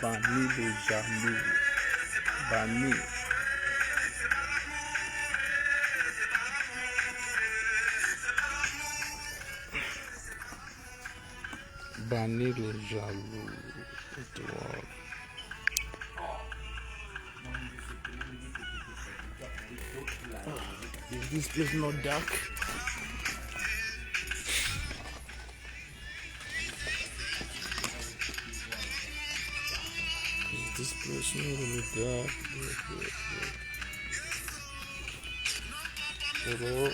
Bani le jaloux. Bani. Bani le jaloux. Étoile. Is this place not dark? Is this place not really dark? Hello.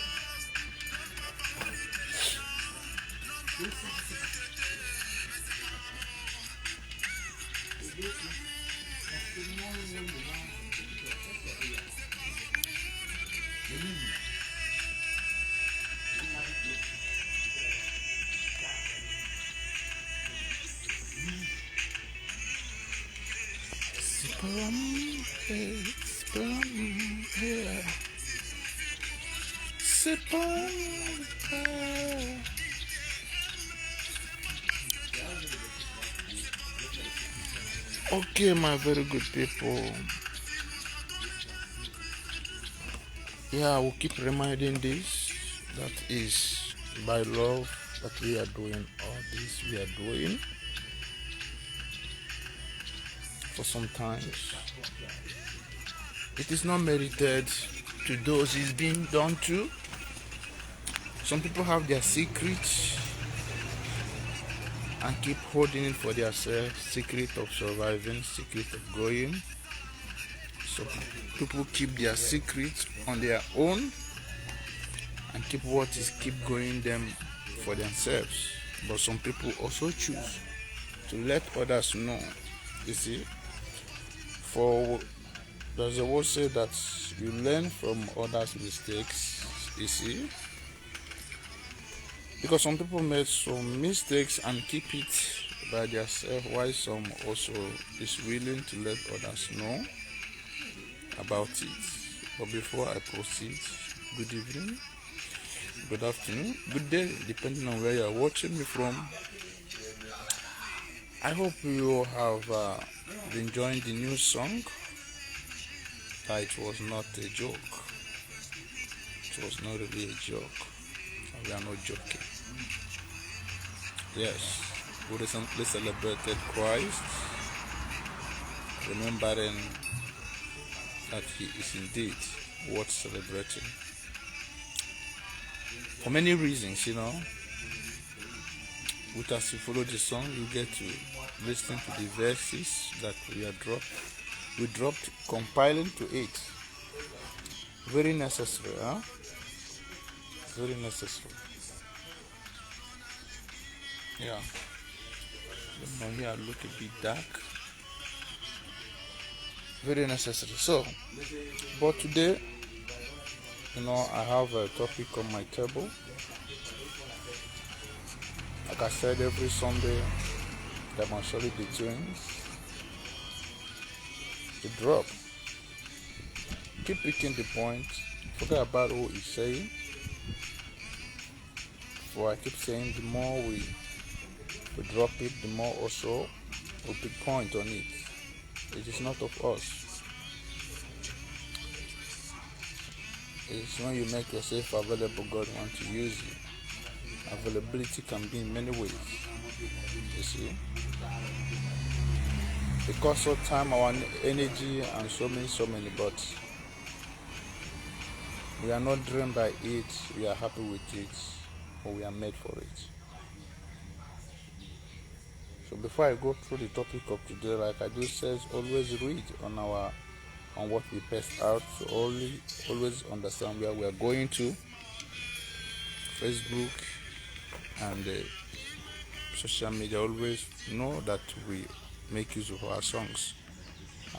Okay, my very good people. Yeah, I will keep reminding this. That is by love that we are doing all this we are doing. For sometimes it is not merited to those it's being done to. Some people have their secrets and keep holding it for themselves. Secret of surviving, secret of growing. So people keep their secrets on their own and keep what is keep going them for themselves. But some people also choose to let others know. You see, for there's a word say that you learn from others' mistakes. You see, because some people made some mistakes and keep it by themselves, while some also is willing to let others know about it. But before I proceed, good evening, good afternoon, good day, depending on where you are watching me from. I hope you have been enjoying the new song. It was not a joke. It was not really a joke. We are not joking. Yes, we recently celebrated Christ, remembering that he is indeed worth celebrating. For many reasons, But as you follow the song, you get to listen to the verses that we dropped, compiling to it. Very necessary, huh? Very necessary. Yeah. Now here look a bit dark. Very necessary. So, but today, I have a topic on my table. Like I said, every Sunday, there must surely be things to drop. Keep picking the point. Forget about who is saying. For I keep saying, the more we drop it, the more also we pick point on it. It is not of us. It's when you make yourself available, God wants to use you. Availability can be in many ways. You see? It costs our time, our energy, and so many, but we are not driven by it, we are happy with it, or we are made for it. So before I go through the topic of today, like I just said, always read on what we pass out, so always understand where we are going to. Facebook and social media, always know that we make use of our songs,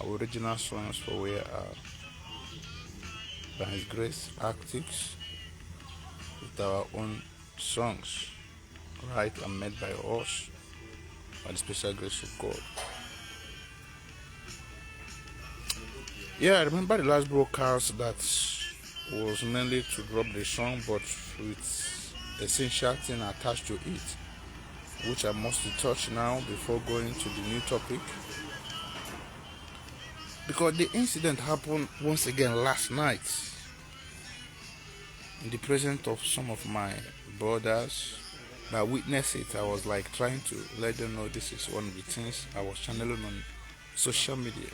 our original songs, for we are by His grace actives with our own songs, right, and made by us by the special grace of God. Yeah, I remember the last broadcast that was mainly to drop the song, but with essential thing attached to it, which I must touch now before going to the new topic. Because the incident happened once again last night in the presence of some of my brothers. I witnessed it. I was like trying to let them know this is one of the things I was channeling on social media.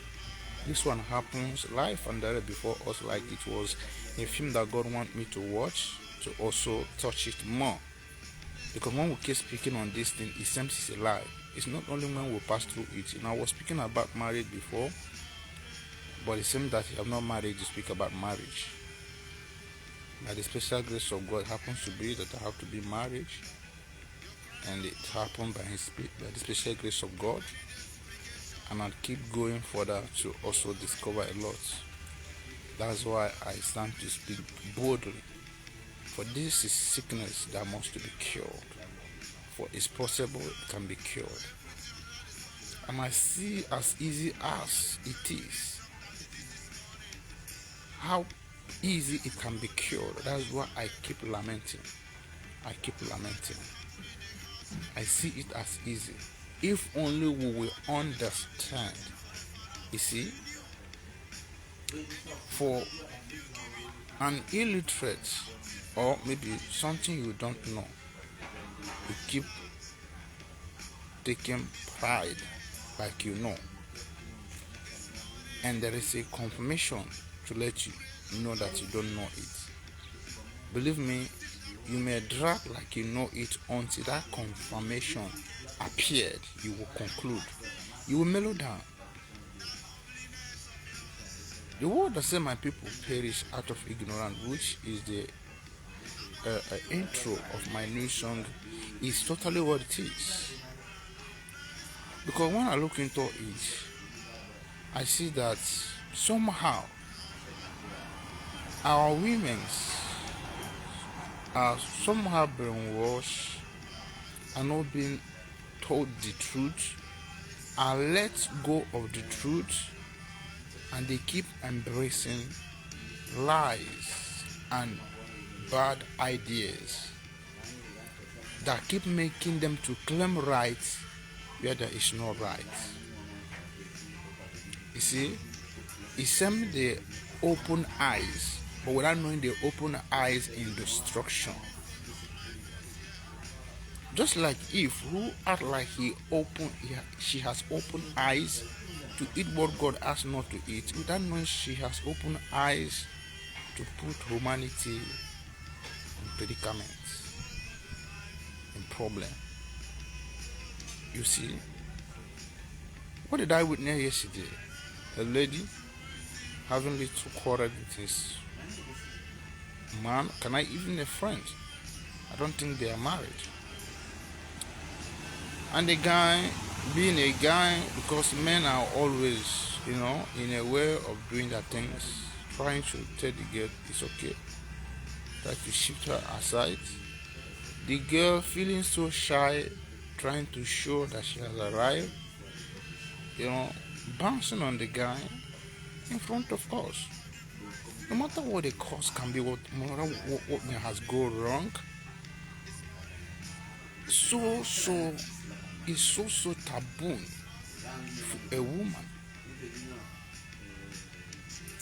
This one happens live and direct before us, like it was a film that God want me to watch, to also touch it more. Because when we keep speaking on this thing, it seems it's a lie. It's not only when we pass through it. I was speaking about marriage before, but it seems that you have not married to speak about marriage. By the special grace of God, happens to be that I have to be married, and it happened by the special grace of God, and I'll keep going further to also discover a lot. That's why I stand to speak boldly. For this is sickness that must be cured. For it's possible it can be cured. And I see as easy as it is, how easy it can be cured. That's why I keep lamenting. I see it as easy. If only we will understand. You see, for an illiterate, or maybe something you don't know, you keep taking pride like you know, and there is a confirmation to let you know that you don't know it. Believe me, you may drag like you know it until that confirmation appeared. You will conclude. You will mellow down. The word that says my people perish out of ignorance, which is the intro of my new song, is totally what it is. Because when I look into it, I see that somehow our women are somehow brainwashed and not being told the truth, and let go of the truth, and they keep embracing lies and bad ideas that keep making them to claim rights where there is no right. You see, it seems they open eyes, but without knowing they open eyes in destruction. Just like Eve, who act like she has opened eyes to eat what God asked not to eat, without knowing she has opened eyes to put humanity in predicaments, in problem. You see, what did I witness yesterday? A lady having little quarrel with his man, can I even a friend? I don't think they are married. And the guy, being a guy, because men are always, in a way of doing their things, trying to tell the girl it's okay, try to shift her aside. The girl feeling so shy, trying to show that she has arrived, bouncing on the guy in front of us. No matter what the cause can be, what may has gone wrong, it's so taboo for a woman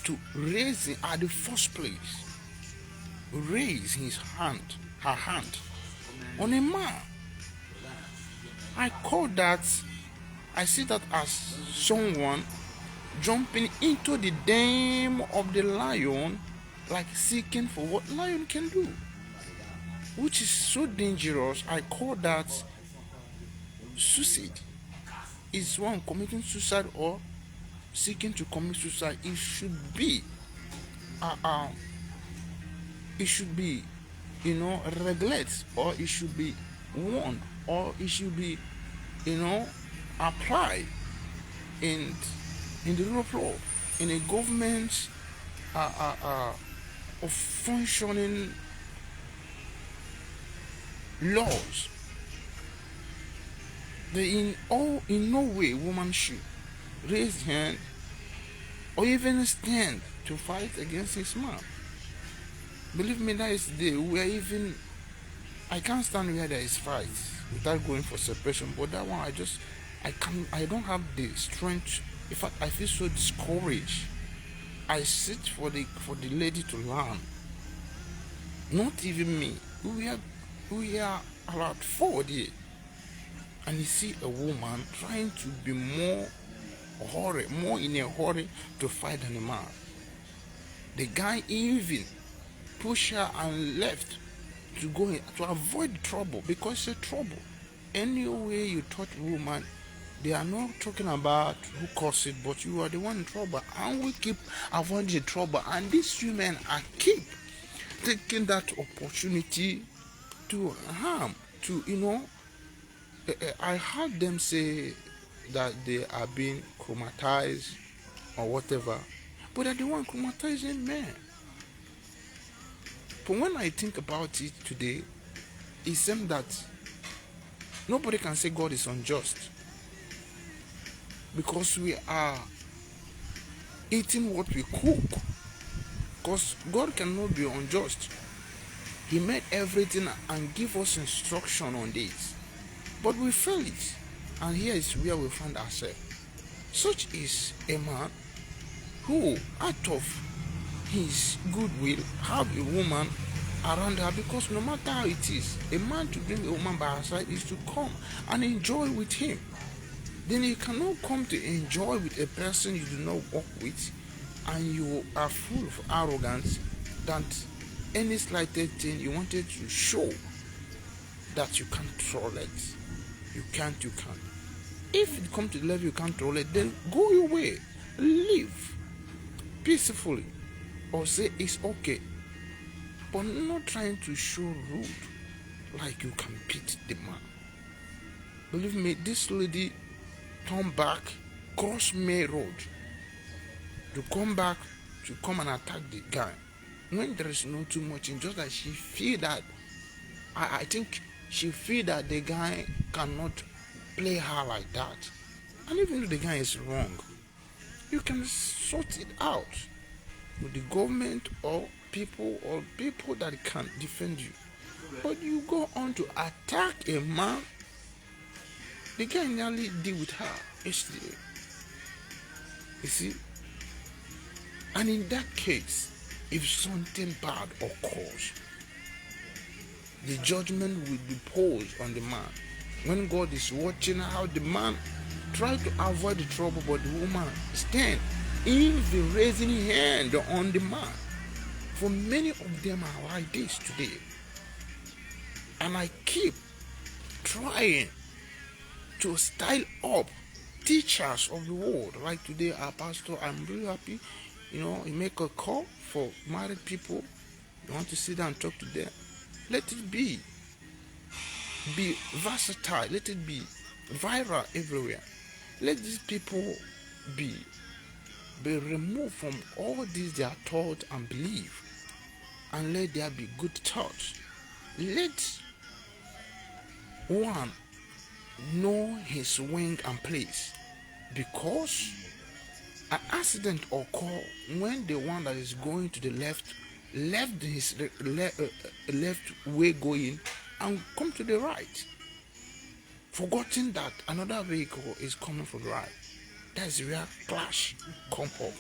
to raise at the first place, raise her hand on a man. I see that as someone jumping into the den of the lion, like seeking for what lion can do, which is so dangerous. I call that suicide. Is one committing suicide or seeking to commit suicide? It should be regulate, or it should be warned, or it should be applied in the rule of law, in a government of functioning laws. In no way woman should raise hand or even stand to fight against his man. Believe me, that is the way. I can't stand where there is fight without going for separation. But that one, I don't have the strength In fact, I feel so discouraged. I sit for the lady to learn. Not even me. We are about 40. And you see a woman trying to be more in a hurry to fight than a man. The guy even pushed her and left to go in, to avoid trouble, because it's a trouble. Anyway you touch woman, they are not talking about who caused it, but you are the one in trouble, and we keep avoiding the trouble. And these women are keep taking that opportunity to harm, to I heard them say that they are being traumatized or whatever, but they're the one traumatizing men. But when I think about it today, it seems that nobody can say God is unjust, because we are eating what we cook. Because God cannot be unjust. He made everything and give us instruction on this, but we fail it, and here is where we find ourselves. Such is a man who, out of his goodwill, have a woman around her, because no matter how it is, a man to bring a woman by her side is to come and enjoy with him. Then you cannot come to enjoy with a person you do not work with, and you are full of arrogance that any slightest thing you wanted to show that you can't tolerate. You can't. If it comes to the level you can't tolerate, then go your way. Live peacefully, or say it's okay, but not trying to show rude like you can beat the man. Believe me, this lady turned back, cross May Road, to come back to come and attack the guy when there is no too much in, just that she feel that I think she feel that the guy cannot play her like that. And even though the guy is wrong, you can sort it out with the government or people that can defend you. But you go on to attack a man. The guy nearly deal with her yesterday. You see? And in that case, if something bad occurs, the judgment will be posed on the man. When God is watching how the man try to avoid the trouble, but the woman stand, even raising hand on the man. For many of them are like this today. And I keep trying to style up teachers of the world. Like today, our pastor, I'm really happy. He make a call for married people. You want to sit down and talk to them. Let it be versatile. Let it be viral everywhere. Let these people be removed from all these their thought and belief, and let there be good thoughts. Let one know his wing and place, because an accident occur when the one that is going to the left his left way going and come to the right, forgetting that another vehicle is coming from the right. That's where clash come up.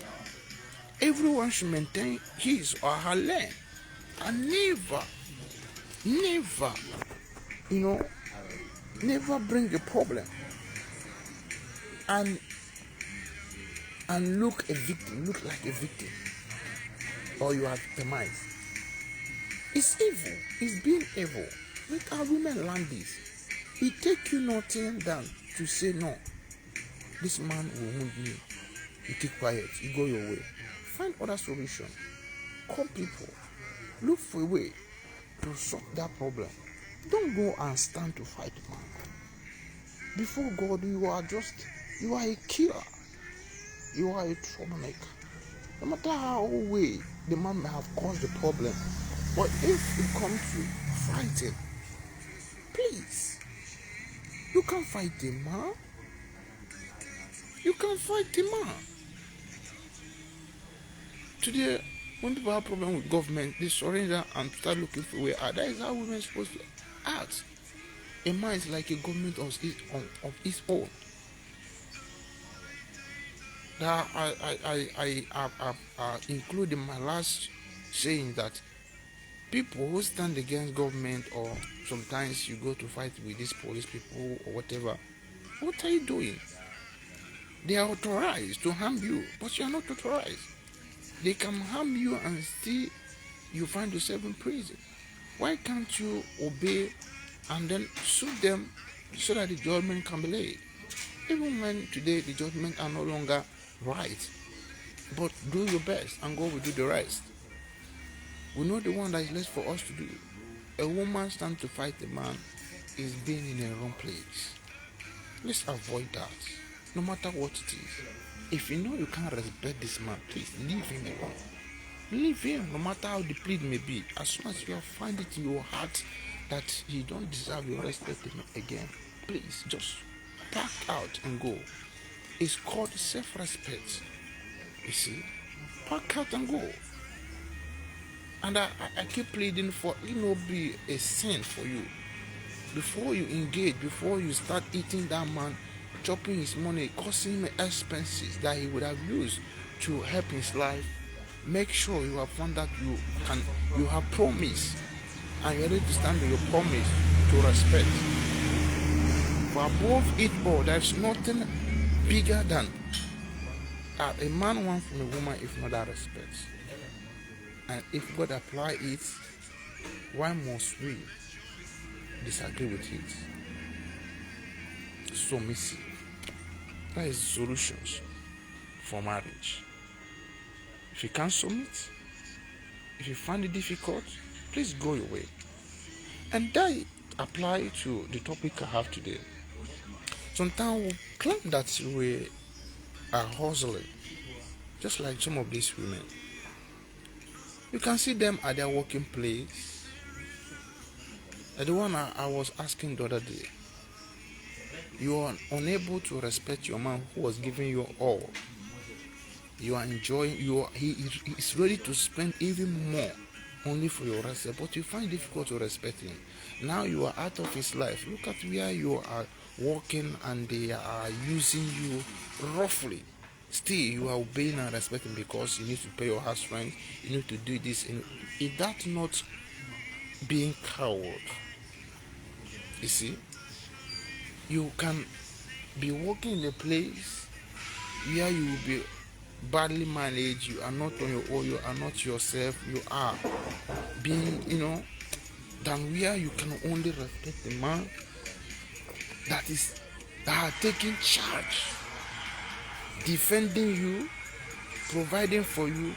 Everyone should maintain his or her lane, and never bring a problem and look like a victim, or you are victimized. It's evil. It's being evil. Let our women learn this. It take you nothing than to say no. This man will wound me. You keep quiet. You go your way. Find other solution. Call people. Look for a way to solve that problem. Don't go and stand to fight man. Before God, you are a killer. You are a troublemaker. No matter how way the man may have caused the problem, but if it comes to fighting, please, you can't fight a man. You can't fight a man. Today, when people have problem with government, they surrender and start looking for a way out. That is how women are supposed to act. A man is like a government of his own. that I include in my last saying that people who stand against government, or sometimes you go to fight with these police people or whatever, what are you doing? They are authorized to harm you, but you are not authorized. They can harm you and still you find yourself in prison. Why can't you obey and then sue them so that the judgment can be laid? Even when today the judgment are no longer right, but do your best and God will do the rest. We know the one that is left for us to do. A woman stand to fight a man is being in a wrong place. Let's avoid that, no matter what it is. If you know you can't respect this man, please leave him alone. Leave him, no matter how the plea may be. As soon as you find it in your heart that he don't deserve your respect again, please just pack out and go. It's called self-respect. You see, pack out and go. And I keep pleading for it not be a sin for you. Before you engage, before you start eating that man, chopping his money, causing him expenses that he would have used to help his life, make sure you have found that you have promised and you're ready to stand by your promise to respect. For above it all, there's nothing bigger than a man wants from a woman if not that respect. And if God apply it, why must we disagree with it? Submissive. That is solutions for marriage. If you can't submit, if you find it difficult, please go your way. And that apply to the topic I have today. Sometimes we claim that we are hustling, just like some of these women. You can see them at their working place. The one I was asking the other day, you are unable to respect your man who was giving you all. You are enjoying, he is ready to spend even more only for your respect, but you find it difficult to respect him. Now you are out of his life. Look at where you are working and they are using you roughly. Still, you are obeying and respecting because you need to pay your house rent, you need to do this. Is that not being coward? You see, you can be working in a place where you will be badly managed, you are not on your own, you are not yourself, you are being, than where you can only respect the man that are taking charge, defending you, providing for you,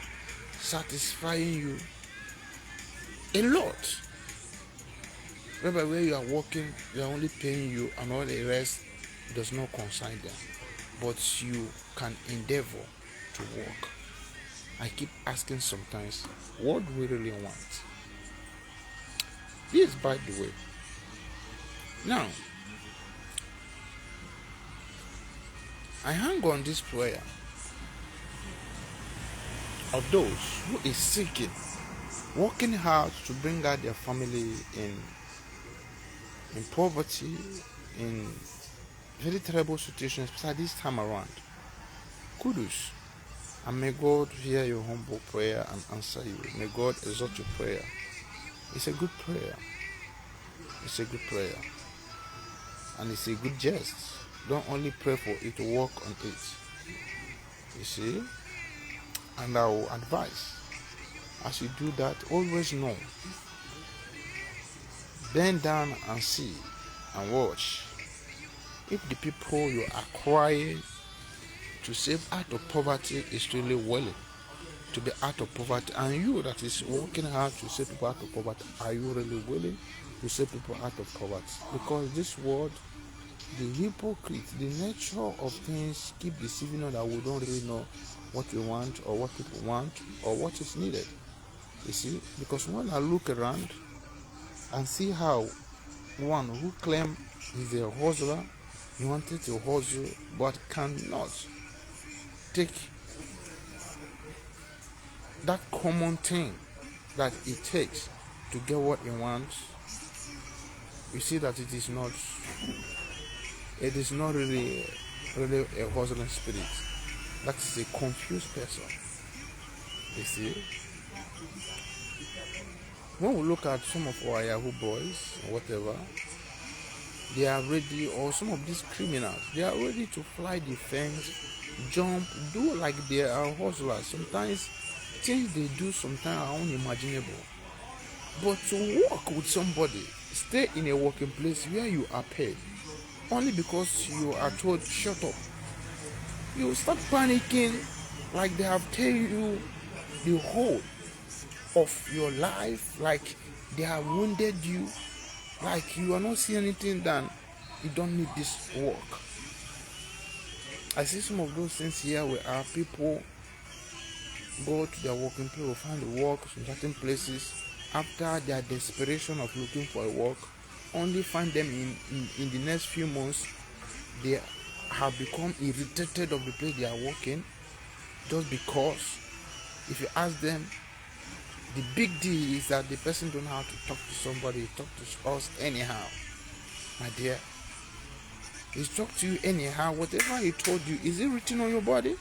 satisfying you a lot. Remember, where you are working, they are only paying you and all the rest does not concern them. But you can endeavor to work. I keep asking sometimes, what do we really want? This, by the way. Now, I hang on this prayer of those who is seeking, working hard to bring out their family in poverty, in very terrible situations, especially this time around. Kudos. And may God hear your humble prayer and answer you. May God exalt your prayer. It's a good prayer. It's a good prayer. And it's a good jest. Don't only pray for it, work on it. You see? And I will advise, as you do that, always know. Bend down and see and watch. If the people you are crying to save out of poverty is really willing to be out of poverty, and you that is working hard to save people out of poverty, are you really willing to save people out of poverty? Because this world, the hypocrite, the nature of things keep deceiving us that we don't really know what we want or what people want or what is needed. You see, because when I look around and see how one who claims he's a hustler, he wanted to hustle but cannot take that common thing that it takes to get what he wants, you see that it is not really a hustling spirit. That is a confused person. You see, when we look at some of our Yahoo boys or whatever, they are ready, or some of these criminals, they are ready to fly the fence, jump, do like they are hustlers. Sometimes things they do sometimes are unimaginable. But to work with somebody, stay in a working place where you are paid, only because you are told shut up, you start panicking like they have told you the whole of your life, like they have wounded you, like you are not seeing anything, then you don't need this work. I see some of those things here where our people go to their working place, will find work in certain places after their desperation of looking for a work, only find them in the next few months they have become irritated of the place they are working, just because if you ask them, the big deal is that the person don't know how to talk to somebody, talk to us anyhow. My dear, he's talk to you anyhow. Whatever he told you, is it written on your body?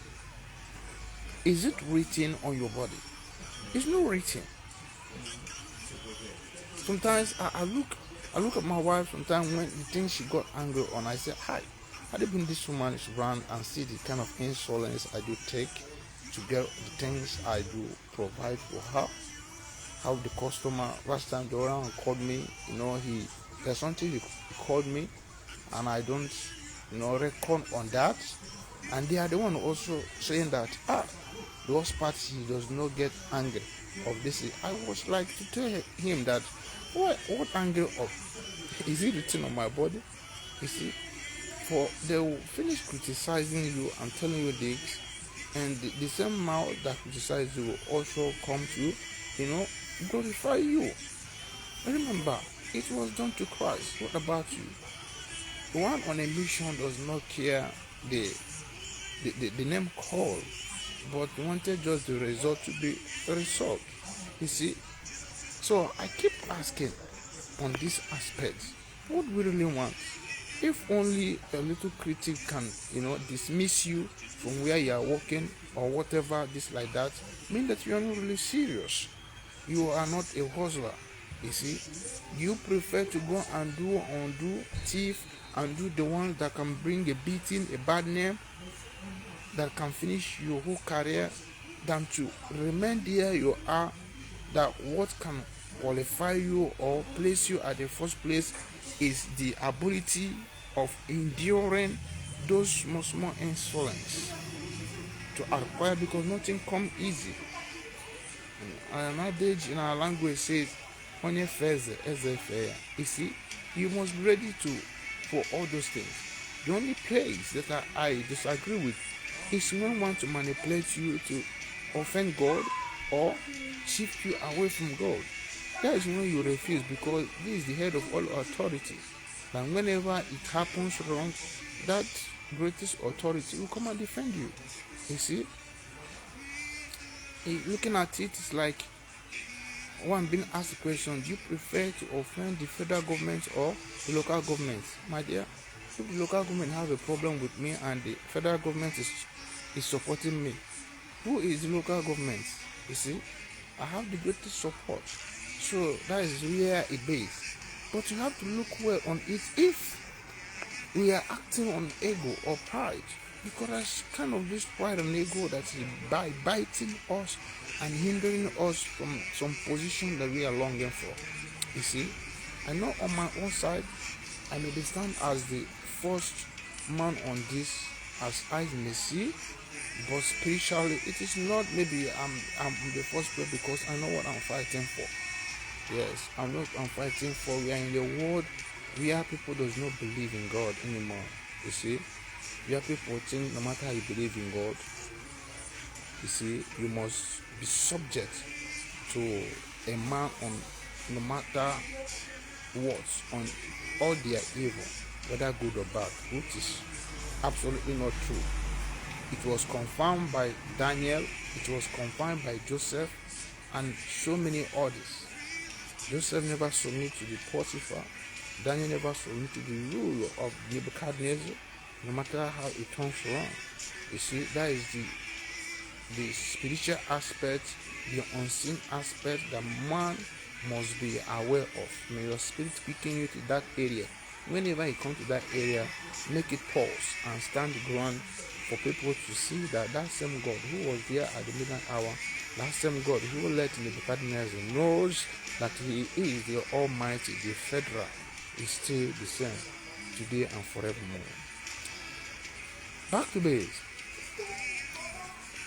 Is it written on your body? It's not written. Sometimes I look at my wife sometimes when the things she got angry on, I say, hi, had it been this woman is around and see the kind of insolence I do take to get the things I do provide for her. How the customer last time the one called me, there's something he called me and I don't reckon on that, and they are the one also saying that the worst part he does not get angry of this. I was like to tell him that what anger of is it written on my body? You see, for they will finish criticizing you and telling you this, and the same mouth that criticizes you will also come to glorify you. Remember, it was done to Christ. What about you? The one on a mission does not care the name called, but wanted just the result to be a result. You see, so I keep asking on this aspect, what we really want. If only a little critic can, dismiss you from where you are working or whatever, this like that, mean that you are not really serious. You are not a hustler. You see, you prefer to go and undo, thief, and do the ones that can bring a beating, a bad name, that can finish your whole career, than to remain there you are, that what can qualify you or place you at the first place is the ability of enduring those small insolence to acquire, because nothing come easy. An adage in our language says, "Onye feze eze feya." You see, you must be ready for all those things. The only place that I disagree with is when want to manipulate you to offend God or shift you away from God. That is when you refuse, because this is the head of all authority. And whenever it happens wrong, that greatest authority will come and defend you. You see, looking at it, it's like one being asked the question, do you prefer to offend the federal government or the local government? My dear, if the local government has a problem with me and the federal government is supporting me, who is the local government? You see, I have the greatest support. So that is where it is. But you have to look well on it. If we are acting on ego or pride, because there's kind of this pride and ego that is biting us and hindering us from some position that we are longing for. You see, I know on my own side, I may stand as the first man on this, as eyes may see, but spiritually, it is not maybe I'm the first player, because I know what I'm fighting for. Yes, I'm fighting for. We are in the world where people does not believe in God anymore. You see, where people think no matter how you believe in God, you see, you must be subject to a man on no matter what, on all their evil, whether good or bad, which is absolutely not true. It was confirmed by Daniel, it was confirmed by Joseph, and so many others. Joseph never submitted to the Potiphar. Daniel never submitted to the rule of Nebuchadnezzar. no matter how it turns wrong. You see, that is the spiritual aspect, the unseen aspect that man must be aware of. May your spirit speaking you to that area. Whenever you come to that area, make it pause and stand ground for people to see that that same God who was there at the midnight hour, that same God who let Nebuchadnezzar knows that he is the Almighty, the Federal, is still the same today and forevermore. Back to base.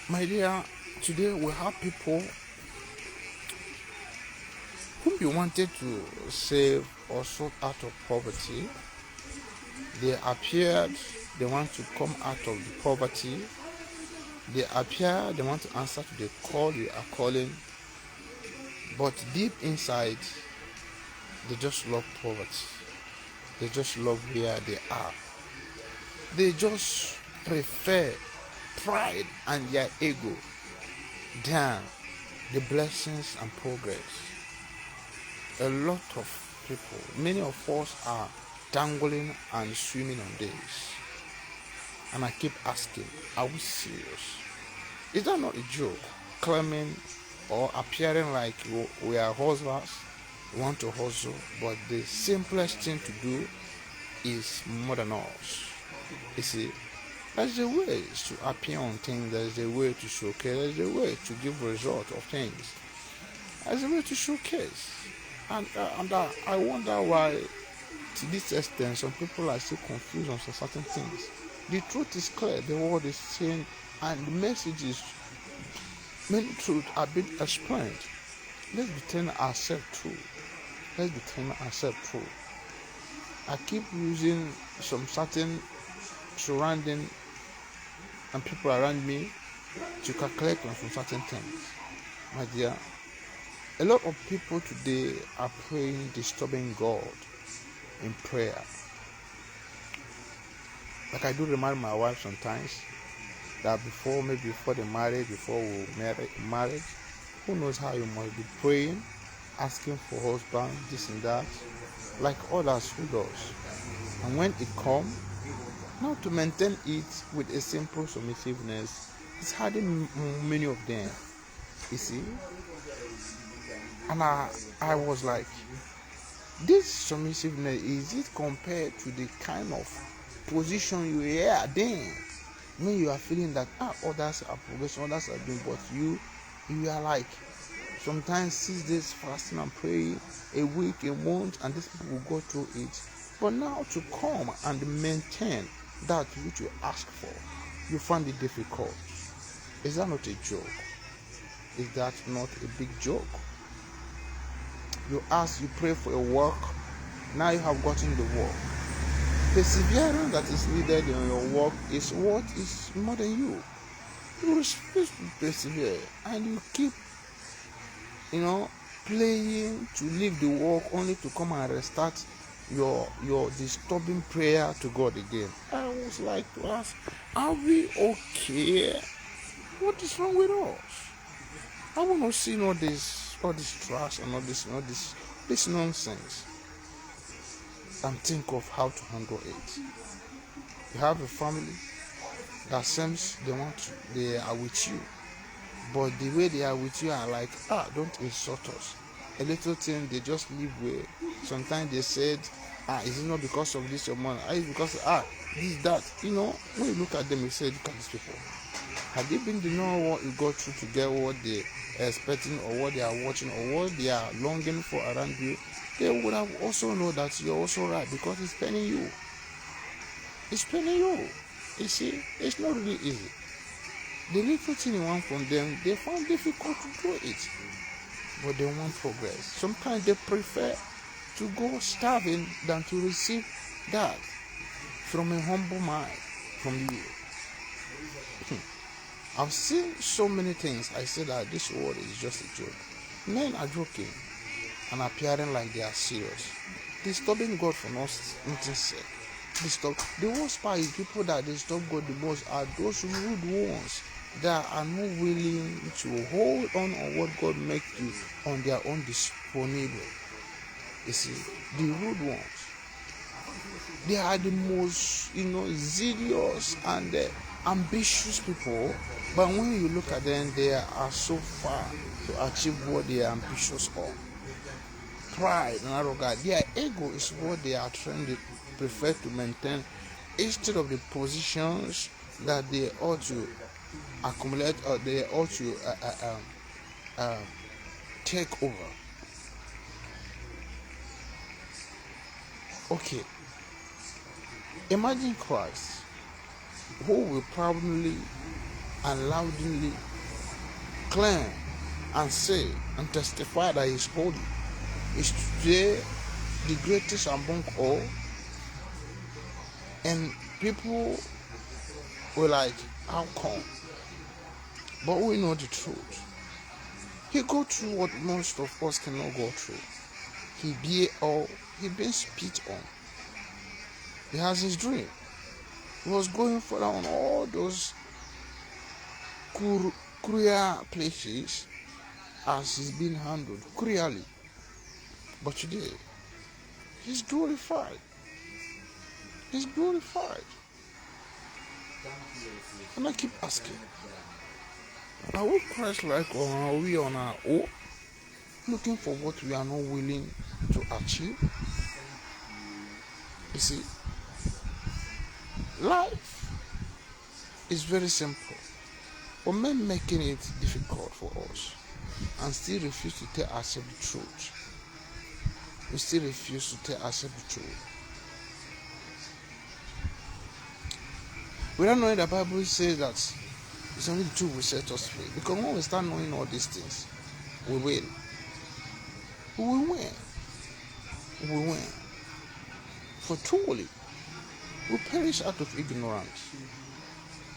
My dear, today we have people whom you wanted to save or sort out of poverty. They appeared, they want to come out of the poverty. They appear, they want to answer to the call you are calling. But deep inside, they just love poverty. They just love where they are. They just prefer pride and their ego than the blessings and progress. A lot of people, many of us are dangling and swimming on this. And I keep asking, are we serious? Is that not a joke? Claiming or appearing like we are hustlers, we want to hustle, but the simplest thing to do is more than us. You see, there's a way to appear on things, there's a way to showcase, there's a way to give result of things. There's a way to showcase. And I wonder why, to this extent, some people are still confused on certain things. The truth is clear, the word is saying, and the message is, many truths have been explained. Let's be telling ourselves true. Let's be telling ourselves true. I keep using some certain surrounding and people around me to calculate on some certain things. My dear, a lot of people today are praying, disturbing God in prayer. Like I do remind my wife sometimes that before the marriage, before we marriage, who knows how you must be praying, asking for husband, this and that, like others who does. And when it comes, now to maintain it with a simple submissiveness, it's hardly many of them, you see. And I was like, this submissiveness, is it compared to the kind of position you are then? When you are feeling that others are progressing, others are doing, but you are like, sometimes 6 days fasting and praying, a week, a month, and these people will go through it. But now to come and maintain that which you ask for, you find it difficult. Is that not a joke? Is that not a big joke? You ask, you pray for a work, now you have gotten the work. Perseverance that is needed in your work is what is more than you. You refuse to persevere and you keep, playing to leave the work only to come and restart your disturbing prayer to God again. I was like to ask, are we okay? What is wrong with us? I will not see all this trash and all this nonsense, and think of how to handle it. You have a family that seems they are with you, but the way they are with you are like, don't insult us. A little thing they just live with. Sometimes they said, is it not because of this your money? It's because this that. When you look at them, you say, look at these people. Had they been to know what you go through to get what they are expecting or what they are watching or what they are longing for around you, they would have also known that you're also right, because it's paining you. It's paining you. You see, it's not really easy. The little thing you want from them, they find difficult to do it. But they want progress. Sometimes they prefer to go starving than to receive that from a humble mind from you. I've seen so many things. I say that this world is just a joke. Men are joking and appearing like they are serious, disturbing God for not sick. The worst part is people that disturb God the most are those rude ones that are not willing to hold on what God makes you on their own disponible. You see, the rude ones. They are the most, zealous and ambitious people. But when you look at them, they are so far to achieve what they are ambitious of. Pride and arrogance, their ego is what they are trying to prefer to maintain instead of the positions that they ought to accumulate or they ought to take over. Okay, imagine Christ, who will proudly and loudly claim and say and testify that he is holy, is today the greatest among all, and people were like, how come? But we know the truth. He go through what most of us cannot go through. He been spit on. He has his dream. He was going for on all those cruel places as he's been handled cruelly. But today, he's glorified. He's glorified. And I keep asking, are we Christ-like or are we on our own, looking for what we are not willing to achieve? You see, life is very simple, but men making it difficult for us and still refuse to tell ourselves the truth. We still refuse to tell ourselves the truth. We don't know the Bible says that it's only the truth will set us free. Because when we start knowing all these things, we will. We will win. We will win. For truly, we perish out of ignorance.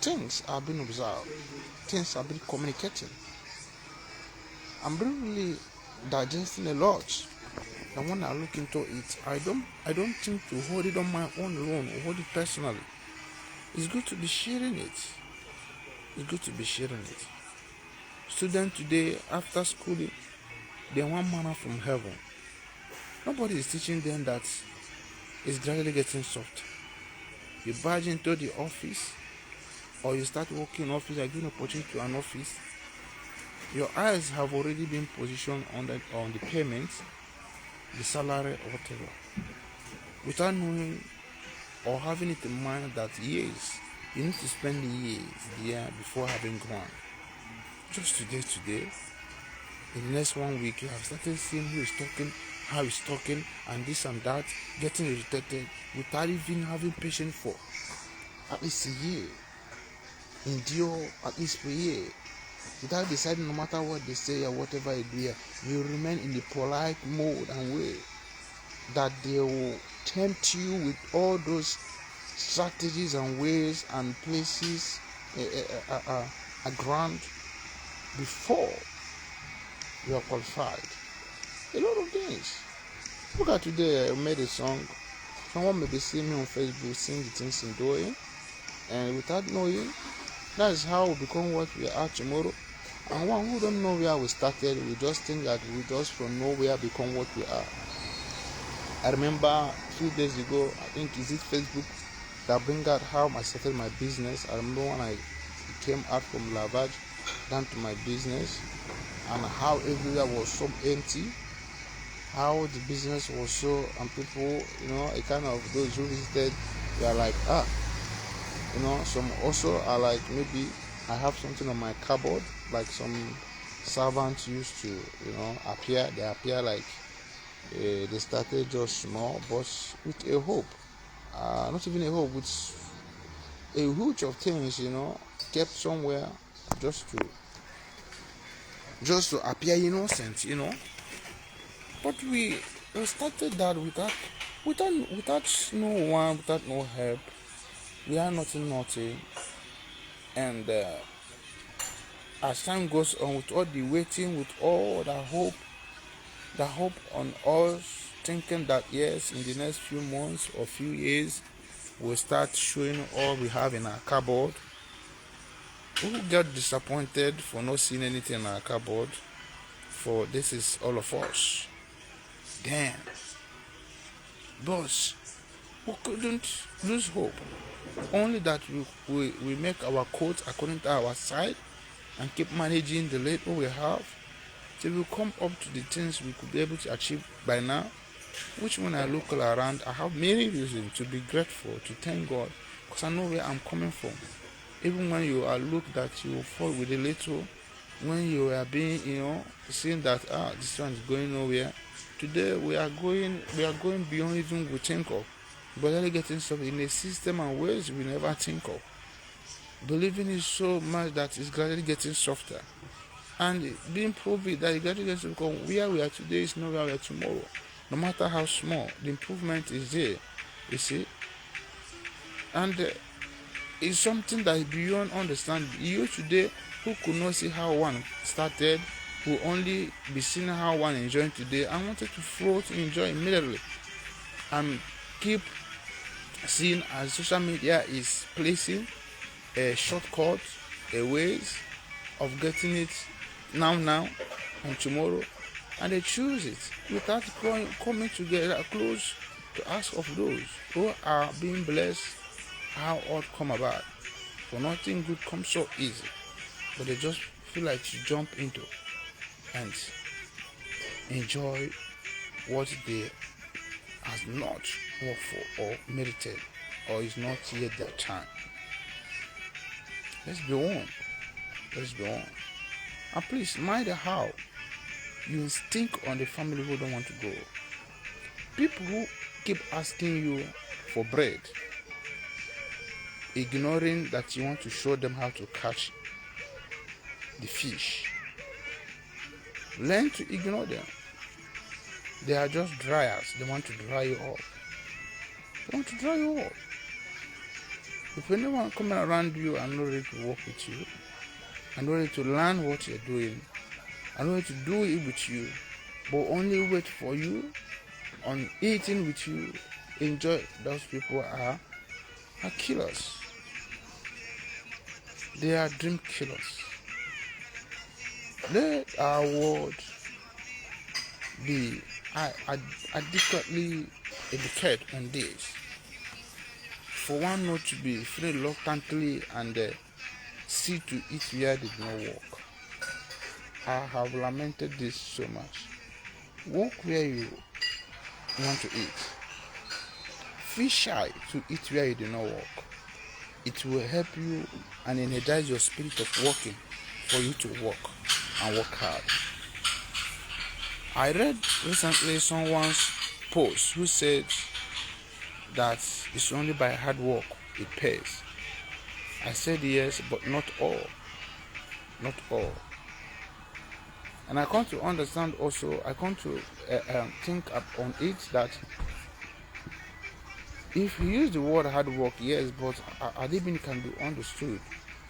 Things are being observed. Things are being communicated. I'm really digesting a lot. And when I look into it, I don't think to hold it on my own alone or hold it personally. It's good to be sharing it. It's good to be sharing it. Students today, after school, they want manna from heaven. Nobody is teaching them that it's gradually getting soft. You barge into the office, or you start working in office, you are given opportunity to an office. Your eyes have already been positioned on the payments, the salary, or whatever, without knowing or having it in mind that years, you need to spend the years there before having grown. Just today, in the next 1 week, you have started seeing who is talking, how he's talking, and this and that, getting irritated without even having patience for at least a year. Endure at least for a year. Without deciding, no matter what they say or whatever you do, you remain in the polite mode and way that they will tempt you with all those strategies and ways and places ground before you are qualified. A lot of things. Look at today, I made a song. Someone may be seeing me on Facebook, seeing the things I'm doing, and without knowing, that is how we become what we are tomorrow. And one who don't know where we started, we just think that we just from nowhere become what we are. I remember a few days ago, I think is it Facebook that bring out how I started my business. I remember when I came out from Lavage down to my business, and how everywhere was so empty, how the business was so, and people, a kind of those who visited, they are like, some also are like, maybe I have something on my cupboard, like some servants used to, appear. They appear like they started just small, but with a hope. Not even a hope, with a huge of things, kept somewhere just to appear innocent, But we started that without no one, without no help. We are nothing, and as time goes on, with all the waiting, with all the hope on us, thinking that yes, in the next few months or few years, we'll start showing all we have in our cupboard. We get disappointed for not seeing anything in our cupboard, for this is all of us. Damn. Boss, We couldn't lose hope. Only that we make our codes according to our side and keep managing the little we have till we come up to the things we could be able to achieve by now. Which when I look all around, I have many reasons to be grateful, to thank God, because I know where I'm coming from. Even when you are looked that you fall with a little, when you are being, seeing that this one is going nowhere. Today we are going beyond even we think of. But only getting stuff in a system and ways we never think of. Believing is so much that it's gradually getting softer. And being proven that it gradually gets to become where we are today is not where we are tomorrow. No matter how small, the improvement is there. You see? And it's something that is beyond understanding. You today who could not see how one started will only be seeing how one enjoying today and wanted to float enjoy immediately and keep seeing as social media is placing a shortcut, a ways of getting it now and tomorrow, and they choose it without coming together close to ask of those who are being blessed how ought come about. For nothing good comes so easy, but they just feel like to jump into and enjoy what they has not worked for or merited or is not yet their time. Let's be on. And please mind how you instinct on the family who don't want to go. People who keep asking you for bread, ignoring that you want to show them how to catch the fish. Learn to ignore them. They are just dryers. They want to dry you up. If anyone coming around you and not ready to work with you, and not ready to learn what you're doing, and not ready to do it with you, but only wait for you, on eating with you, enjoy, those people are killers. They are dream killers. Let our world be adequately educated on this. For one not to be feeling reluctantly and see to it where did not work. I have lamented this so much. Work where you want to eat. Feel shy to eat where you do not work. It will help you and energize your spirit of working for you to work and work hard. I read recently someone's post who said that it's only by hard work it pays. I said yes, but not all. And I come to understand also, I come to think on it that if you use the word hard work, yes, but Adibin can be understood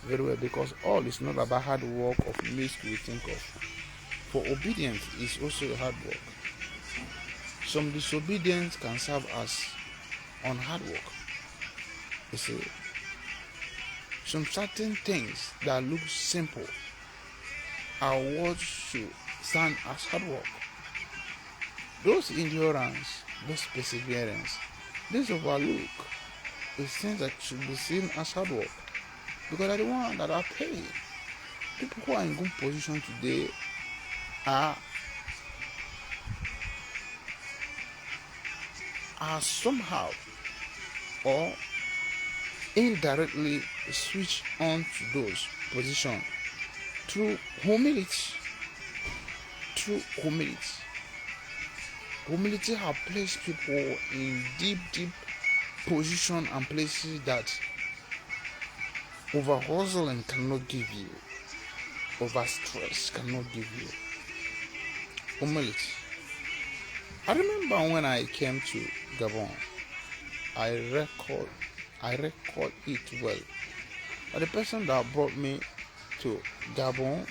very well, because all is not about hard work of means we think of. For obedience is also hard work. Some disobedience can serve as on hard work. You see, some certain things that look simple are what should stand as hard work. Those endurance, those perseverance, this overlook is things that should be seen as hard work, because they're the ones that are paid. People who are in good position today are somehow or indirectly switch on to those positions through humility. Humility have placed people in deep position and places that over hustling cannot give you, over stress cannot give you. Humility. I remember when I came to Gabon, I record it well. But the person that brought me to Gabon,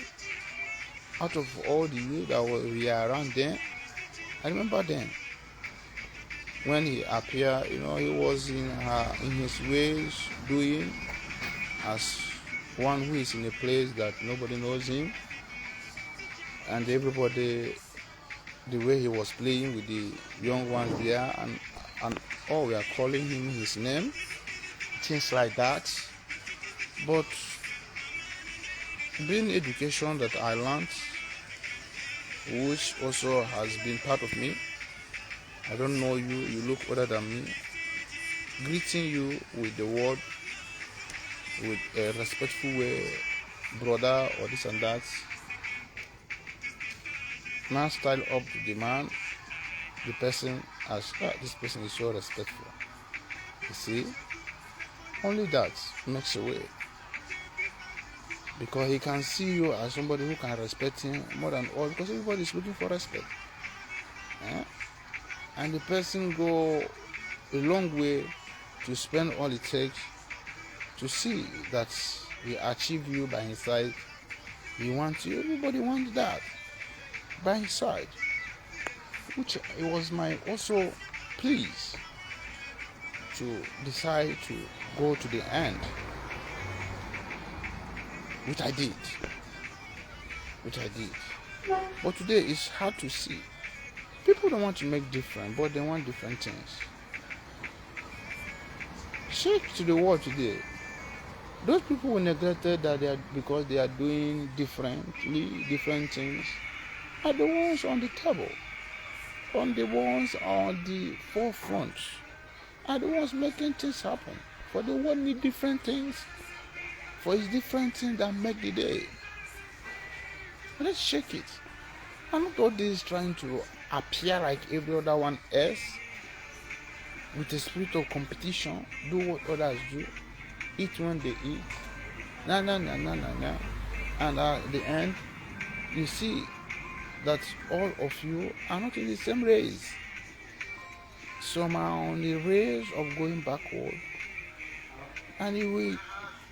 out of all the years that we are around there, I remember then when he appeared, he was in his ways doing as one who is in a place that nobody knows him, and everybody, the way he was playing with the young ones there, and or we are calling him his name, things like that. But being education that I learned, which also has been part of me, I don't know you, you look older than me, greeting you with the word, with a respectful way, brother or this and that, man style up to the man, the person as this person is so respectful. You see, only that makes a way, because he can see you as somebody who can respect him more than all, because everybody is looking for respect. And the person go a long way to spend all it takes to see that he achieve you by his side. He wants you, everybody wants that by his side, which it was my also please to decide to go to the end, which I did. But today it's hard to see. People don't want to make different, but they want different things. Check to the world today. Those people who neglected that because they are doing different things are the ones on the table, on the ones on the forefront, are the ones making things happen. For the world need different things, for it's different things that make the day. Let's shake it. I'm not all this trying to appear like every other one else with a spirit of competition, do what others do, eat when they eat, and at the end you see that all of you are not in the same race. Some are on the race of going backward, and you will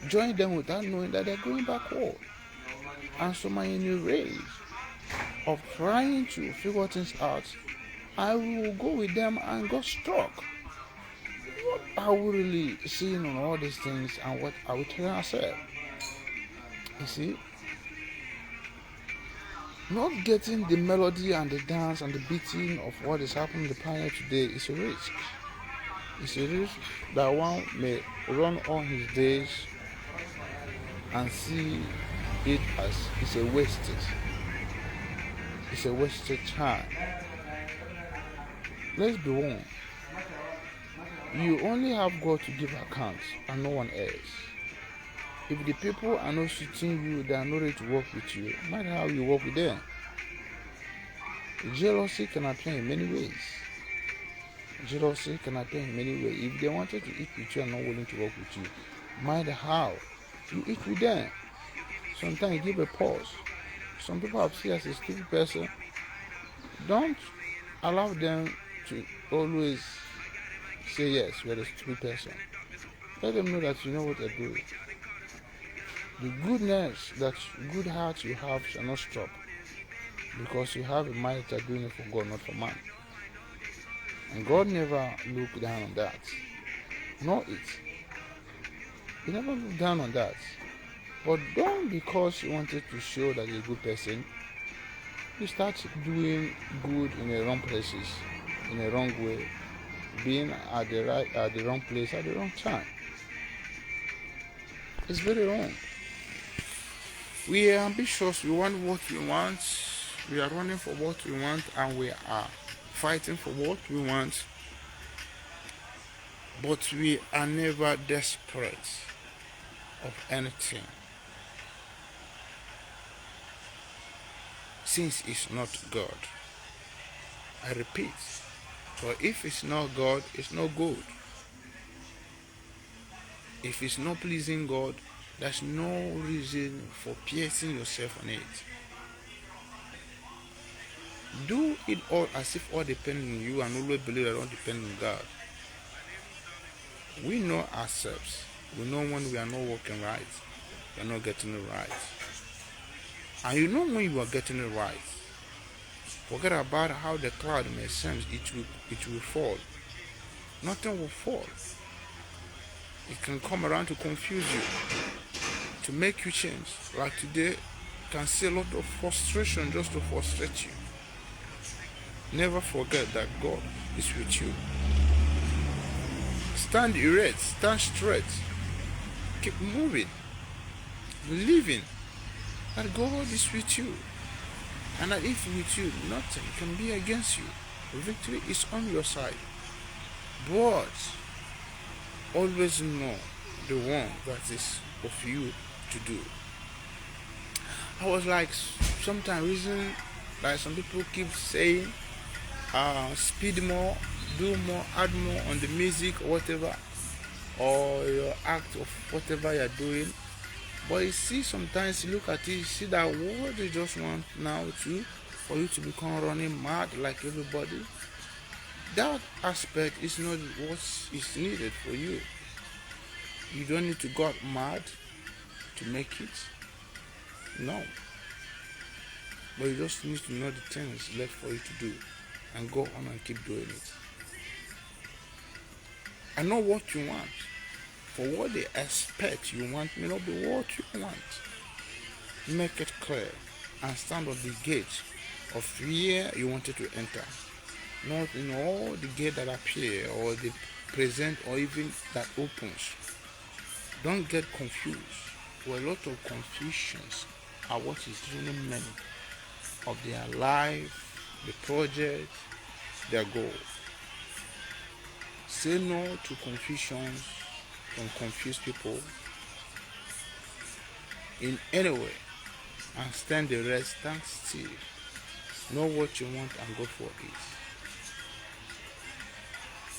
join them without knowing that they're going backward. And some are in the race of trying to figure things out. I will go with them and got struck. What are we really seeing on all these things, and what are we telling ourselves? You see, not getting the melody and the dance and the beating of what is happening on the planet today is a risk. It's a risk that one may run all his days and see it as it's a wasted time. Let's be one. You only have God to give accounts and no one else. If the people are not suiting you, they are not ready to work with you, no matter how you work with them. Jealousy can appear in many ways. If they wanted to eat with you and not willing to work with you, no matter how you eat with them, sometimes you give a pause. Some people have seen as a stupid person. Don't allow them to always say yes, you're a stupid person. Let them know that you know what they're doing. The goodness, that good heart you have shall not stop, because you have a mind that you're doing it for God, not for man. And God never looked down on that. Know it. He never looked down on that. But don't, because you wanted to show that you're a good person, you start doing good in the wrong places, in the wrong way, being at the wrong place at the wrong time. It's very wrong. We are ambitious, we want what we want, we are running for what we want, and we are fighting for what we want, but we are never desperate of anything, since it's not God. I repeat, for if it's not God, it's not good. If it's not pleasing God, there's no reason for piercing yourself on it. Do it all as if all depends on you, and always believe that all depends on God. We know ourselves. We know when we are not working right, we are not getting it right. And you know when you are getting it right. Forget about how the cloud may seem, it will fall. Nothing will fall. It can come around to confuse you, to make you change. Like today, you can see a lot of frustration just to frustrate you. Never forget that God is with you. stand erect, stand straight, keep moving, believing that God is with you, and that if with you, nothing can be against you. Victory is on your side. But always know the one that is of you to do. I was like, sometimes reason like some people keep saying, speed more, do more, add more on the music or whatever, or your act of whatever you're doing. But you see, sometimes you look at it, you see that what they just want now to for you to become running mad like everybody. That aspect is not what is needed for you. You don't need to go mad to make it. No. But you just need to know the things left for you to do and go on and keep doing it. I know what you want. For what they expect you want may not be what you want. Make it clear and stand on the gate of where you wanted to enter. Not in all the gate that appear or the present or even that opens. Don't get confused. For a lot of confusions are what is really meant of their life, the project, their goal. Say no to confusions from confused people in any way, and stand the rest, stand still. Know what you want and go for it.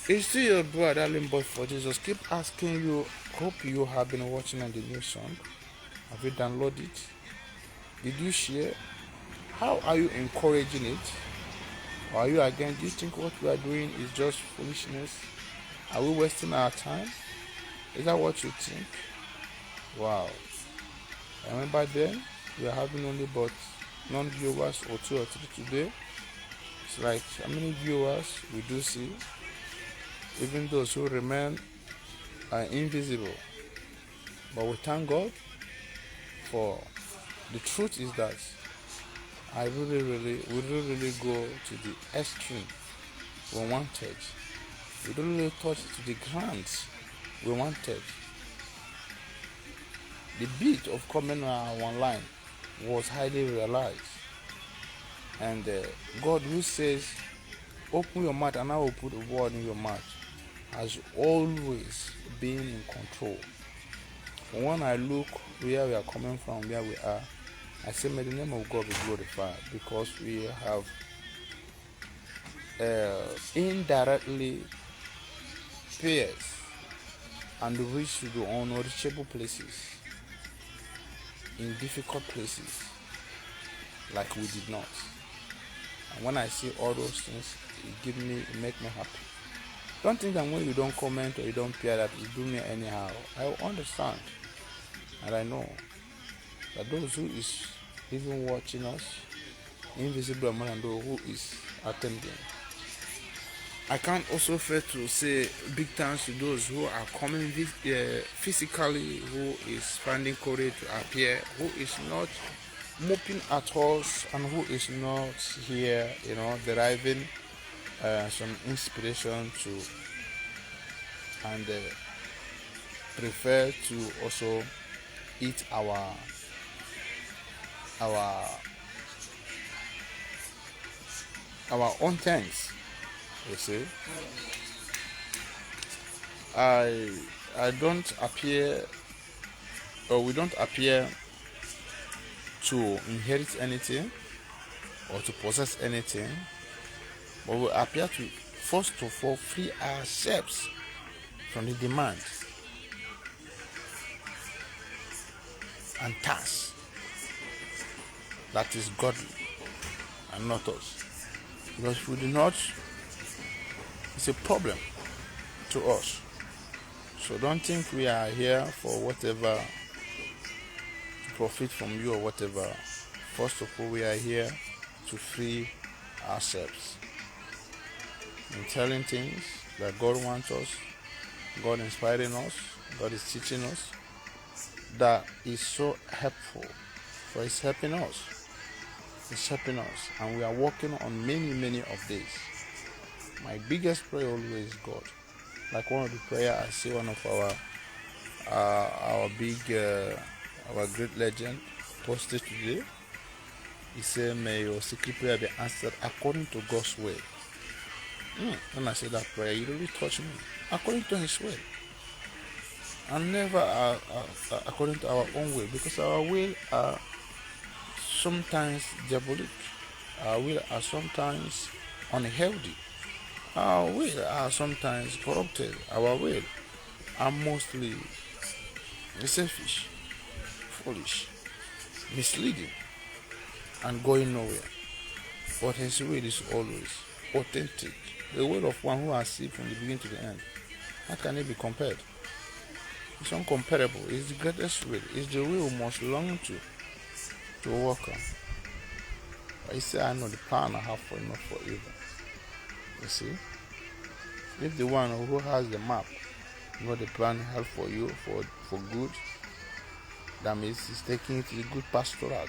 It's still your brother, darling boy for Jesus. Keep asking you. Hope you have been watching on the new song. Have you downloaded it? Did you share? How are you encouraging it? Or are you again? Do you think what we are doing is just foolishness? Are we wasting our time? Is that what you think? Wow. I remember then we are having only but non-viewers or 2 or 3 today. It's like how many viewers we do see, even those who remain are invisible. But we thank God for the truth is that we really go to the extreme we wanted. We don't really touch to the ground we wanted. The beat of coming online was highly realized. And God who says, open your mouth and I will put a word in your mouth, has always been in control. When I look where we are coming from, where we are, I say, may the name of God be glorified, because we have indirectly pierced and reached to the unreachable places, in difficult places, like we did not. And when I see all those things, it make me happy. Don't think that when you don't comment or you don't peer that it do me anyhow. I understand, and I know that those who is even watching us, invisible among those who is attending. I can't also fail to say big thanks to those who are coming physically, who is finding courage to appear, who is not moping at us, and who is not here, deriving some inspiration to, and prefer to also eat our own things. You see, I don't appear, or we don't appear to inherit anything or to possess anything, but we appear to first of all free ourselves from the demand and task that is godly and not us. Because if we do not, it's a problem to us. So don't think we are here for whatever, to profit from you or whatever. First of all, we are here to free ourselves in telling things that God wants us, God inspiring us, God is teaching us, that is so helpful, for it's helping us. It's helping us, and we are working on many of these. My biggest prayer always is, God, like one of the prayer I see one of our big our great legend posted today. He said, "May your secret prayer be answered according to God's will." When I said that prayer, it really touched me. According to His will, and never according to our own will, because our will are sometimes diabolic. Our will are sometimes unhealthy. Our will are sometimes corrupted. Our will are mostly selfish, foolish, misleading, and going nowhere. But His will is always authentic. The will of one who has seen from the beginning to the end. How can it be compared? It's uncomparable. It's the greatest will. It's the will we must long to walk on. But He said, "I know the plan I have for you, not for evil." You see? If the one who has the map know the plan He has for you for good, that means He's taking you to the good pastoral.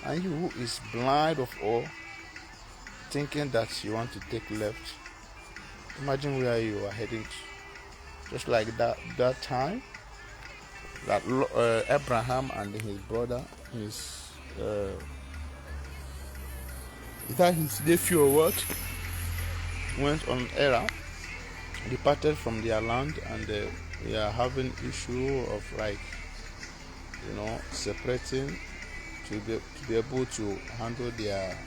And you who is blind of all, thinking that you want to take left, imagine where you are heading to. Just like that time that Abraham and his brother, his nephew or what, went on an errand, departed from their land, and they are having issue of separating to be able to handle their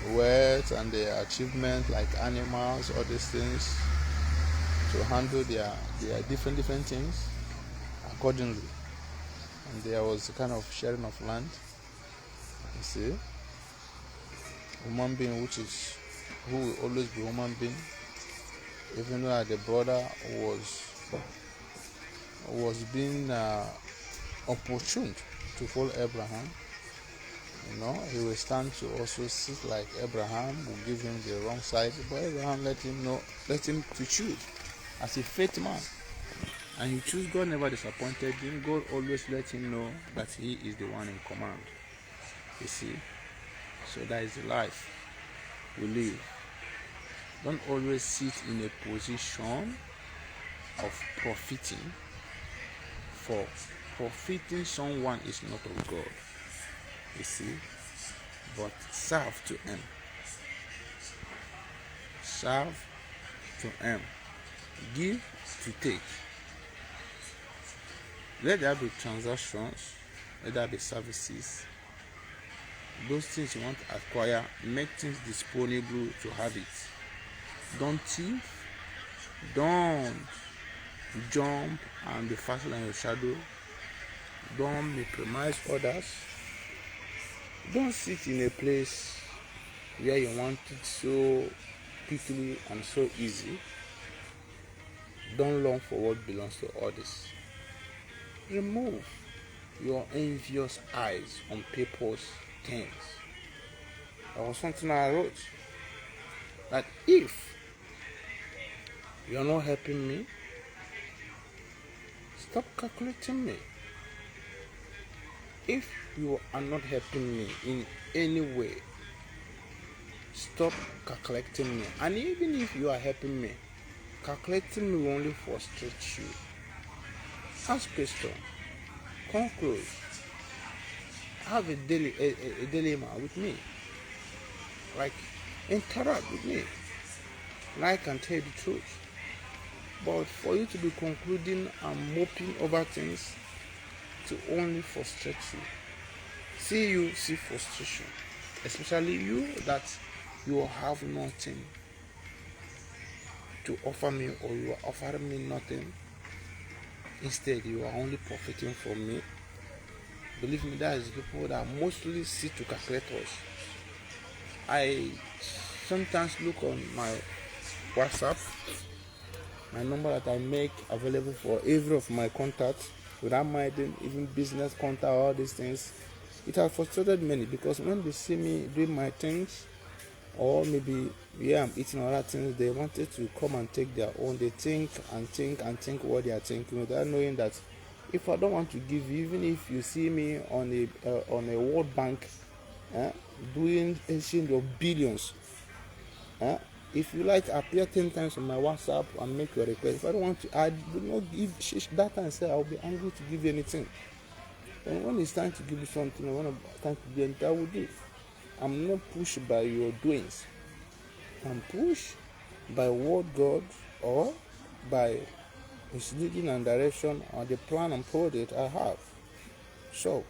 wealth and their achievement, like animals, all these things, to handle their different things accordingly. And there was a kind of sharing of land. You see, human being, who will always be human being, even though the brother was being opportune to follow Abraham. He will stand to also sit like Abraham, will give him the wrong side, but Abraham let him to choose as a faith man. And he chose. God never disappointed him. God always let him know that He is the one in command. You see? So that is the life we live. Don't always sit in a position of profiting. For profiting someone is not of God. You see? But serve to Him. Serve to Him. Give to take. Let there be transactions. Let there be services. Those things you want to acquire, make things disponible to have it. Don't thief. Don't jump and be faster than your shadow. Don't compromise others. Don't sit in a place where you want it so quickly and so easy. Don't long for what belongs to others. Remove your envious eyes on people's things. There was something I wrote that if you are not helping me, stop calculating me. If you are not helping me in any way, stop calculating me. And even if you are helping me, calculating me will only frustrate you. Ask question. Come close. Have a dilemma with me. Like, interact with me. And I can tell you the truth. But for you to be concluding and moping over things to only frustrate you. See frustration. Especially you that you have nothing to offer me, or you are offering me nothing. Instead, you are only profiting from me. Believe me, that is the people that mostly sit to calculate us. I sometimes look on my WhatsApp, my number that I make available for every of my contacts, without minding even business contact, all these things. It has frustrated many, because when they see me doing my things, or maybe I'm eating other things, they wanted to come and take their own. They think what they are thinking, without knowing that if I don't want to give you, even if you see me on a World Bank doing exchange of billions, If you like, appear 10 times on my WhatsApp and make your request. If I don't want to, I do not give that time. Say I'll be angry to give you anything. And when it's time to give you something, or when it's time to do anything, I will do. I'm not pushed by your doings. I'm pushed by what God or by His leading and direction or the plan and project I have. So,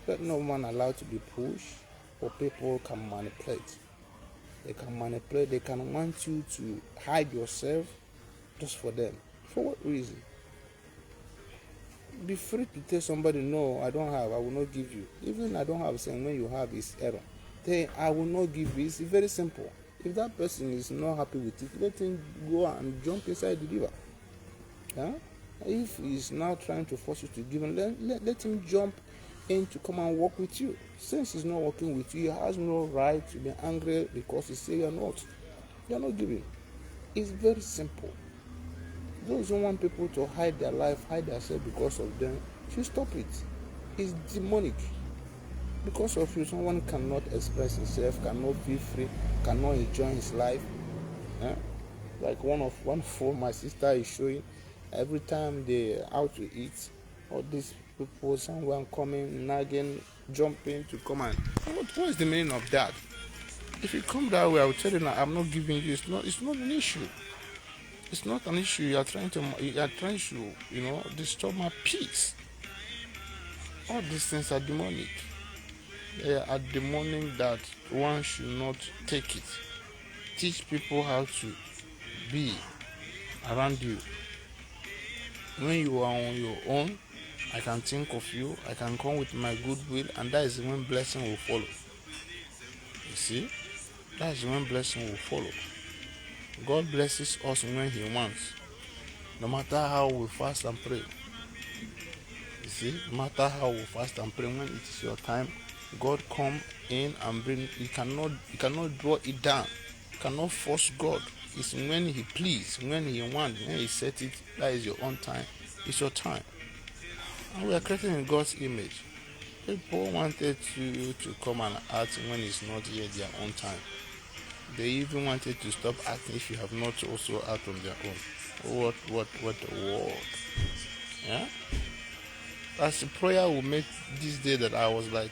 let no one allow to be pushed, or people can manipulate. They can manipulate, they can want you to hide yourself just for them. For what reason? Be free to tell somebody, no, I don't have, I will not give you. Even I don't have, saying when you have is error. Then I will not give you. It's very simple. If that person is not happy with it, let him go and jump inside the river. Yeah? If he's now trying to force you to give him, let him jump in to come and work with you. Since he's not working with you, he has no right to be angry because he say you're not giving. It's very simple. Those who want people to hide their life, hide themselves because of them, should stop it. It's demonic. Because of you, someone cannot express himself, cannot be free, cannot enjoy his life. Like one for my sister is showing, every time they out to eat, all these people, someone coming, nagging, jumping to come and what is the meaning of that? If you come that way, I will tell you that I'm not giving you. It's not an issue. It's not an issue. You are trying to disturb my peace. All these things are demonic. They are demonic that one should not take it. Teach people how to be around you. When you are on your own, I can think of you, I can come with my goodwill, and that is when blessing will follow. You see? That is when blessing will follow. God blesses us when He wants. No matter how we fast and pray. You see? No matter how we fast and pray, when it is your time, God come in and bring. You cannot draw it down. You cannot force God. It's when He please, when He wants, when He set it, that is your own time. It's your time. And we are created in God's image. People wanted you to come and act when it's not yet their own time. They even wanted to stop acting if you have not also act on their own. What a world. Yeah? That's the prayer we made this day that I was like,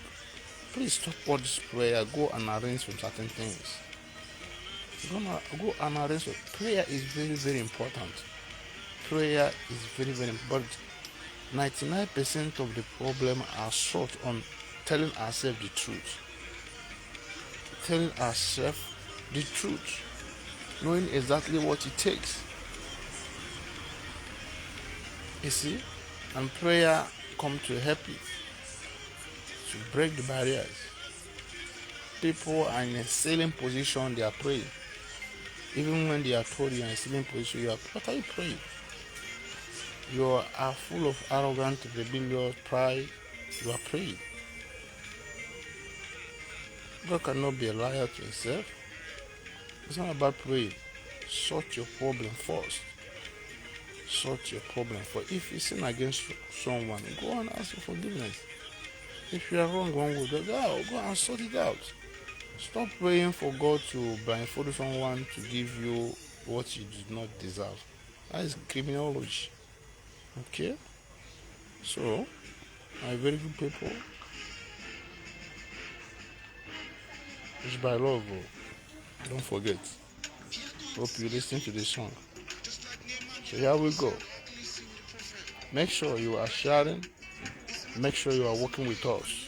please stop all this prayer, go and arrange for certain things. Go and arrange for prayer is very, very important. Prayer is very, very important. 99% of the problem are short on telling ourselves the truth. Telling ourselves the truth. Knowing exactly what it takes. You see? And prayer come to help you. To break the barriers. People are in a ceiling position, they are praying. Even when they are told you are in a ceiling position, what are you praying? You are full of arrogant, rebellious, pride. You are praying. God cannot be a liar to Himself. It's not about praying. Sort your problem first. Sort your problem first. If you sin against someone, go and ask for forgiveness. If you are wrong one way, go and sort it out. Stop praying for God to blindfold someone to give you what you do not deserve. That is criminology. Okay? So, my very good people, it's by love. Don't forget. Hope you listen to this song. So here we go. Make sure you are sharing. Make sure you are working with us.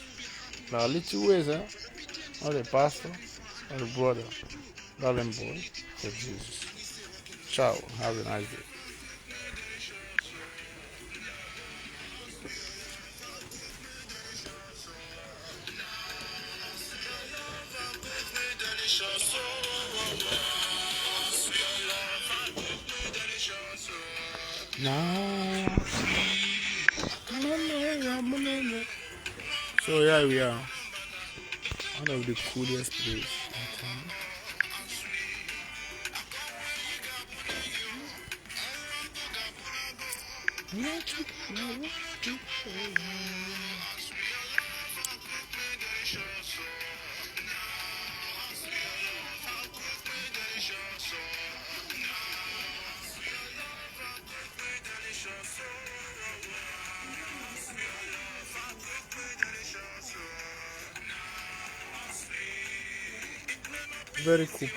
Now, little ways, not the pastor, not the brother, darling boy, for Jesus. Ciao. Have a nice day. So here we are, one of the coolest places in town. Very cool.